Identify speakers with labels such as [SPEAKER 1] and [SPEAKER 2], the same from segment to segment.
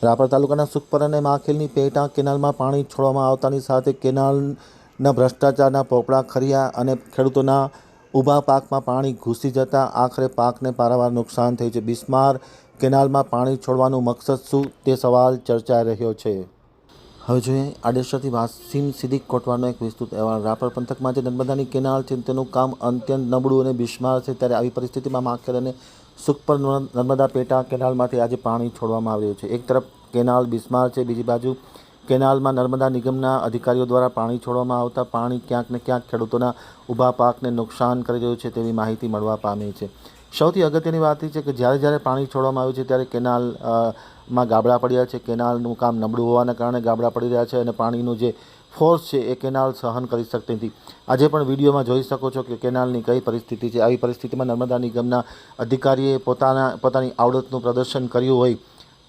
[SPEAKER 1] રાપર તાલુકાના સુખપર અને માખેલની પેટા કેનાલમાં પાણી છોડવામાં આવતાની સાથે કેનાલના ભ્રષ્ટાચારના પોપડા ખર્યા અને ખેડૂતોના ઊભા પાકમાં પાણી ઘૂસી જતા આખરે પાકને પારાવાર નુકસાન થયું છે। બિસ્માર કેનાલમાં પાણી છોડવાનું મકસદ શું તે સવાલ ચર્ચાઈ રહ્યો છે। હવે જોઈએ આડેસરથી વાસીમ સિદ્દીક કોટવારનો એક વિસ્તૃત અહેવાલ। રાપર પંથકમાં જે નર્મદાની કેનાલ છે તેનું કામ અત્યંત નબળું અને બિસ્માર છે, ત્યારે આવી પરિસ્થિતિમાં માખેલ અને સુખપર નર્મદા પેટા કેનાલમાંથી આજે પાણી છોડવામાં આવી રહ્યું છે। એક તરફ કેનાલ બિસ્માર છે, બીજી બાજુ કેનાલમાં નર્મદા નિગમના અધિકારીઓ દ્વારા પાણી છોડવામાં આવતા પાણી ક્યાંક ને ક્યાંક ખેડૂતોના ઊભા પાકને નુકસાન કરી રહ્યું છે તેવી માહિતી મળવા પામી છે। સૌથી અગત્યની વાત એ છે કે જ્યારે પાણી છોડવામાં આવ્યું છે ત્યારે કેનાલમાં ગાબડા પડ્યા છે। કેનાલનું કામ નબળું હોવાના કારણે ગાબડા પડી રહ્યા છે અને પાણીનું જે ફોર્સ છે એ કેનાલ સહન કરી શકતી નથી। આજે પણ વિડીયોમાં જોઈ શકો છો કે કેનાલની કઈ પરિસ્થિતિ છે। આવી પરિસ્થિતિમાં નર્મદા નિગમના અધિકારીએ પોતાની આવડતનું પ્રદર્શન કર્યું હોય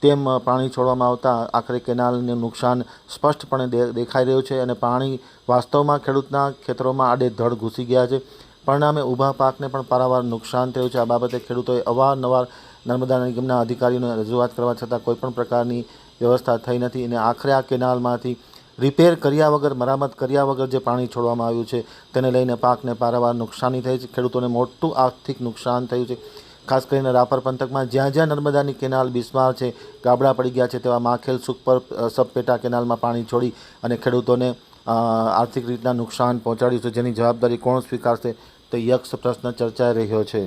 [SPEAKER 1] તેમ પાણી છોડવામાં આવતા આખરે કેનાલનું નુકસાન સ્પષ્ટપણે દેખાઈ રહ્યું છે અને પાણી વાસ્તવમાં ખેડૂતના ખેતરોમાં આડેધડ ઘૂસી ગયા છે। પરિણામે ઊભા પાકને પણ પારાવાર નુકસાન થયું છે। આ બાબતે ખેડૂતોએ અવારનવાર નર્મદા નિગમના અધિકારીઓને રજૂઆત કરવા છતાં કોઈપણ પ્રકારની વ્યવસ્થા થઈ નથી અને આખરે આ કેનાલમાંથી રિપેર કર્યા વગર, મરામત કર્યા વગર જે પાણી છોડવામાં આવ્યું છે તેને લઈને પાકને પારાવાર નુકસાની થઈ છે। ખેડૂતોને મોટું આર્થિક નુકસાન થયું છે। ખાસ કરીને રાપર પંથકમાં જ્યાં નર્મદાની કેનાલ બિસ્માર છે, ગાબડા પડી ગયા છે, તેવા માખેલ સુખપર સબપેટા કેનાલમાં પાણી છોડી અને ખેડૂતોને આર્થિક રીતના નુકસાન પહોંચાડ્યું છે, જેની જવાબદારી કોણ સ્વીકારશે તે યક્ષ પ્રશ્ન ચર્ચાઈ રહ્યો છે।